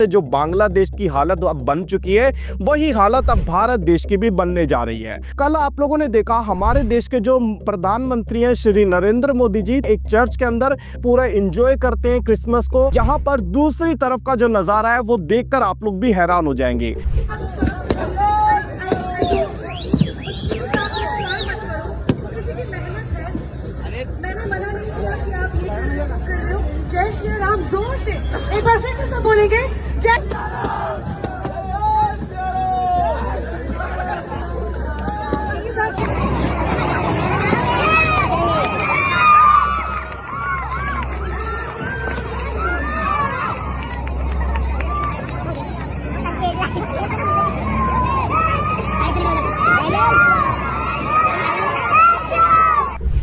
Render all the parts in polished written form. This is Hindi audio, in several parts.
जो बांग्लादेश की हालत अब बन चुकी है, वही हालत अब भारत देश की भी बनने जा रही है। कल आप लोगों ने देखा हमारे देश के जो प्रधानमंत्री हैं श्री नरेंद्र मोदी जी एक चर्च के अंदर पूरा एंजॉय करते हैं क्रिसमस को। यहाँ पर दूसरी तरफ का जो नजारा है वो देखकर आप लोग भी हैरान हो जाएंगे। मैंने मना नहीं किया कि आप ये कर रहे हो। जय श्री राम जोर से एक बार फिर से सब बोलेंगे जय।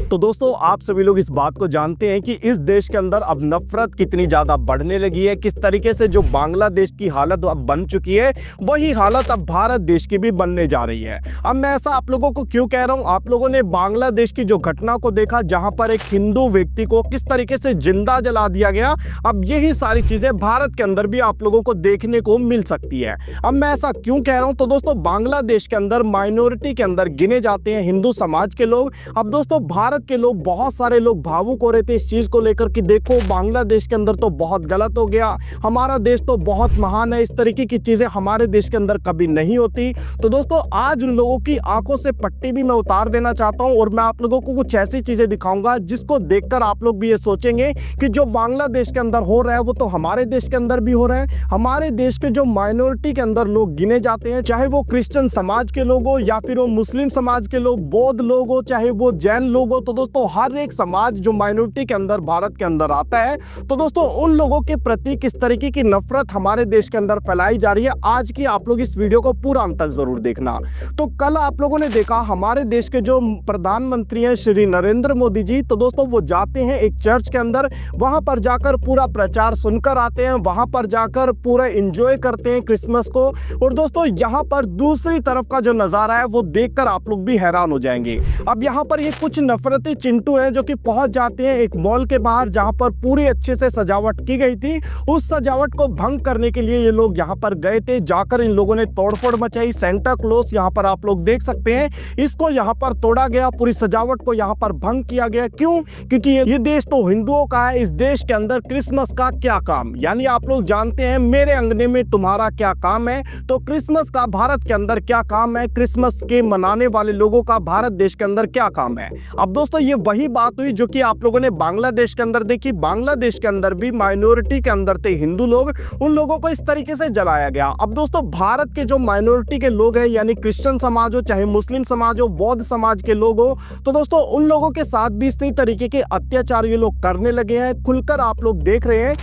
तो दोस्तों आप सभी लोग इस बात को जानते हैं कि इस देश के अंदर अब नफरत कितनी ज्यादा बढ़ने लगी है, किस तरीके से जो बांग्लादेश की हालत अब बन चुकी है, वही हालत अब भारत देश की भी बनने जा रही है। अब मैं ऐसा आप लोगों को क्यों कह रहा हूं, आप लोगों ने बांग्लादेश की जो घटना को देखा जहां पर एक हिंदू व्यक्ति को किस तरीके से जिंदा जला दिया गया। अब यही सारी चीजें भारत के अंदर भी आप लोगों को देखने को मिल सकती है। अब मैं ऐसा क्यों कह रहा हूं, तो दोस्तों बांग्लादेश के अंदर माइनॉरिटी के अंदर गिने जाते हैं हिंदू समाज के लोग। अब दोस्तों भारत के लोग, बहुत सारे लोग भावुक हो रहे थे इस चीज को लेकर कि देखो बांग्लादेश के अंदर तो बहुत गलत हो गया, हमारा देश तो बहुत महान है, इस तरीके की चीजें हमारे देश के अंदर कभी नहीं होती। तो दोस्तों आज उन लोगों की आंखों से पट्टी भी मैं उतार देना चाहता हूं और मैं आप लोगों को कुछ ऐसी चीजें दिखाऊंगा जिसको देखकर आप लोग भी ये सोचेंगे कि जो बांग्लादेश के अंदर हो रहा है वो तो हमारे देश के अंदर भी हो रहा है। हमारे देश के जो माइनॉरिटी के अंदर लोग गिने जाते हैं, चाहे वो क्रिश्चियन समाज के लोग हो या फिर वो मुस्लिम समाज के लोग, बौद्ध लोग हो, चाहे वो जैन लोग हो, तो दोस्तों हर एक समाज जो माइनॉरिटी के अंदर भारत के अंदर आता है, तो दोस्तों उन लोगों के प्रति किस तरीके की नफरत हमारे देश के अंदर फैलाई जा रही है, आज की आप लोग इस वीडियो को पूरा अंत तक जरूर देखना। तो कल आप लोगों ने देखा हमारे देश के जो प्रधानमंत्री हैं श्री नरेंद्र मोदी जी, तो दोस्तों वो जाते हैं एक चर्च के अंदर, वहां पर जाकर पूरा प्रचार सुनकर आते हैं, वहां पर जाकर पूरा एंजॉय करते हैं क्रिसमस को। और दोस्तों यहां पर दूसरी तरफ का जो नजारा है वो देखकर आप लोग भी हैरान हो जाएंगे। अब यहां पर ये कुछ नफरती चिंटू हैं जो कि पहुंच जाते हैं एक मॉल के बाहर जहां पर पूरी अच्छे से सजावट की गई थी। उस सजावट को भंग करने के लिए ये लोग यहां पर गए थे, जाकर इन लोगों ने तोड़फोड़ मचाई। सेंटा क्लॉज यहां पर आप लोग देख सकते हैं, इसको यहां पर तोड़ा गया, पूरी सजावट को यहां पर भंग किया गया। क्यों? क्योंकि ये देश तो हिंदुओं का है, इस देश के अंदर क्रिसमस का क्या काम, यानी आप लोग जानते हैं मेरे अंगने में तुम्हारा क्या काम है, तो क्रिसमस का भारत के अंदर क्या काम है, क्रिसमस के मनाने वाले लोगों का भारत देश के अंदर क्या काम है। अब दोस्तों ये वही बात हुई जो कि आप लोगों ने बांग्लादेश के अंदर देखी। बांग्लादेश के अंदर भी माइनॉरिटी के अंदर थे हिंदू लोग, उन लोगों को इस तरीके से जलाया गया। अब दोस्तों भारत के जो माइनॉरिटी के लोग हैं, यानी क्रिश्चियन समाज हो, चाहे मुस्लिम समाज हो, बौद्ध समाज के लोग हो, तो दोस्तों उन लोगों के साथ भी इसी तरीके के अत्याचार ये लोग करने लगे हैं, खुलकर आप लोग देख रहे हैं।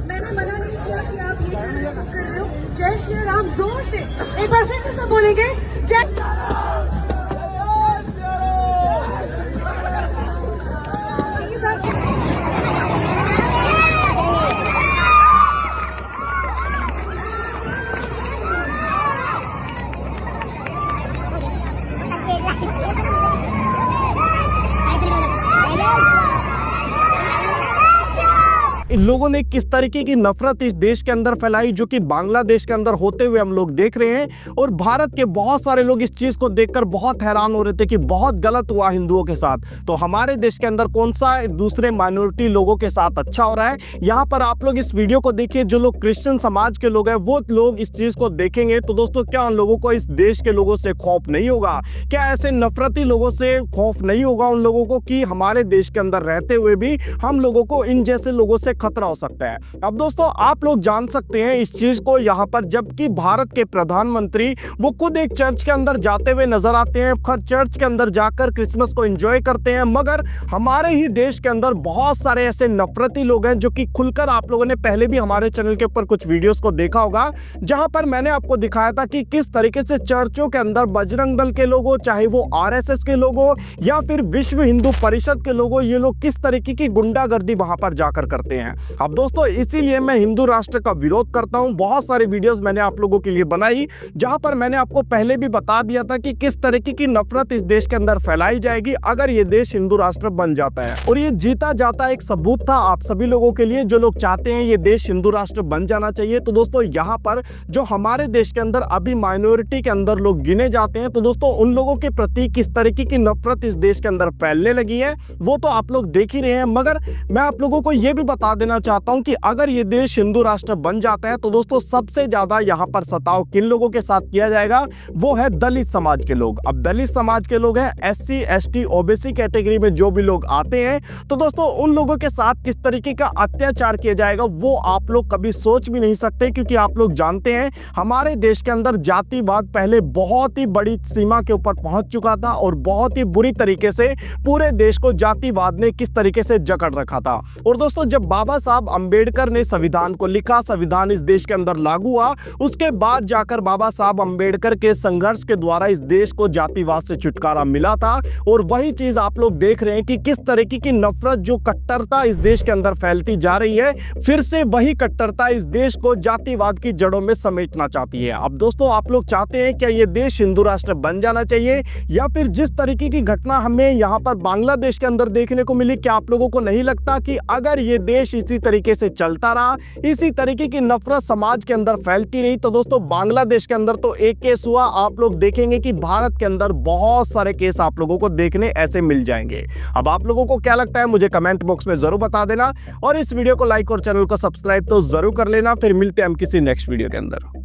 मैंने मना नहीं किया कि आप ये कर रहे हो। जय श्री राम जोर से एक बार फिर से सब बोलेंगे जय। इन लोगों ने किस तरीके की नफरत इस देश के अंदर फैलाई जो कि बांग्लादेश के अंदर होते हुए हम लोग देख रहे हैं। और भारत के बहुत सारे लोग इस चीज को देखकर बहुत हैरान हो रहे थे कि बहुत गलत हुआ हिंदुओं के साथ, तो हमारे देश के अंदर कौन सा दूसरे माइनॉरिटी लोगों के साथ अच्छा हो रहा है। यहाँ पर आप लोग इस वीडियो को देखिए, जो लोग क्रिश्चियन समाज के लोग हैं वो लोग इस चीज को देखेंगे तो दोस्तों क्या उन लोगों को इस देश के लोगों से खौफ नहीं होगा? क्या ऐसे नफरती लोगों से खौफ नहीं होगा उन लोगों को कि हमारे देश के अंदर रहते हुए भी हम लोगों को इन जैसे लोगों से खतरा हो सकता है? अब दोस्तों आप लोग जान सकते हैं इस चीज को यहाँ पर, जबकि भारत के प्रधानमंत्री वो खुद एक चर्च के अंदर जाते हुए नजर आते हैं, चर्च के अंदर जाकर क्रिसमस को एंजॉय करते हैं, मगर हमारे ही देश के अंदर बहुत सारे ऐसे नफरती लोग हैं जो कि खुलकर, आप लोगों ने पहले भी हमारे चैनल के ऊपर कुछ वीडियोस को देखा होगा जहां पर मैंने आपको दिखाया था कि किस तरीके से चर्चों के अंदर बजरंग दल के लोगों, चाहे वो आरएसएस के लोगों या फिर विश्व हिंदू परिषद के लोगों, ये लोग किस तरीके की गुंडागर्दी वहां पर जाकर करते हैं। हैं। अब दोस्तों इसीलिए मैं हिंदू राष्ट्र का विरोध करता हूं। बहुत सारी वीडियोस मैंने आप लोगों के लिए बनाई जहां पर मैंने आपको पहले भी बता दिया था कि किस तरीके की नफरत इस देश के अंदर फैलाई जाएगी अगर ये देश हिंदू राष्ट्र बन जाता है। और ये जीता जाता एक सबूत था आप सभी लोगों के लिए जो लोग चाहते हैं ये देश हिंदू राष्ट्र बन जाना चाहिए। तो दोस्तों यहाँ पर जो हमारे देश के अंदर अभी माइनॉरिटी के अंदर लोग गिने जाते हैं, तो दोस्तों उन लोगों के प्रति किस तरीके की नफरत इस देश के अंदर फैलने लगी है वो तो आप लोग देख ही रहे हैं। मगर मैं आप लोगों को यह भी बता देना चाहता हूं कि अगर ये देश हिंदू राष्ट्र बन जाता है तो दोस्तों सबसे ज्यादा यहां पर सताव किन लोगों के साथ किया जाएगा, वो है दलित समाज के लोग। अब दलित समाज के लोग हैं SC ST OBC कैटेगरी में जो भी लोग आते हैं, तो दोस्तों उन लोगों के साथ किस तरीके का अत्याचार किया जाएगा वो आप लोग कभी सोच भी नहीं सकते, क्योंकि आप लोग जानते हैं हमारे देश के अंदर जातिवाद पहले बहुत ही बड़ी सीमा के ऊपर पहुंच चुका था और बहुत ही बुरी तरीके से पूरे देश को जातिवाद ने किस तरीके से जकड़ रखा था। और दोस्तों जब बाबा साहब अंबेडकर ने संविधान को लिखा, संविधान इस देश के अंदर लागू हुआ, उसके बाद जाकर बाबा साहब अंबेडकर के संघर्ष के द्वारा इस देश को जातिवाद से छुटकारा मिला था। और वही चीज आप लोग देख रहे हैं कि किस तरीके की नफरत, जो कट्टरता इस देश के अंदर फैलती जा रही है, फिर से वही कट्टरता इस देश को जातिवाद की जड़ों में समेटना चाहती है। अब दोस्तों आप लोग चाहते हैं क्या ये देश हिंदू राष्ट्र बन जाना चाहिए, या फिर जिस तरीके की घटना हमें यहाँ पर बांग्लादेश के अंदर देखने को मिली, क्या आप लोगों को नहीं लगता कि अगर ये देश इसी तरीके से चलता रहा, इसी तरीके की नफरत समाज के अंदर फैलती रही, तो दोस्तों बांग्लादेश के अंदर तो एक केस हुआ, आप लोग देखेंगे कि भारत के अंदर बहुत सारे केस आप लोगों को देखने ऐसे मिल जाएंगे। अब आप लोगों को क्या लगता है मुझे कमेंट बॉक्स में जरूर बता देना, और इस वीडियो को लाइक और चैनल को सब्सक्राइब तो जरूर कर लेना। फिर मिलते हैं हम किसी नेक्स्ट वीडियो के अंदर।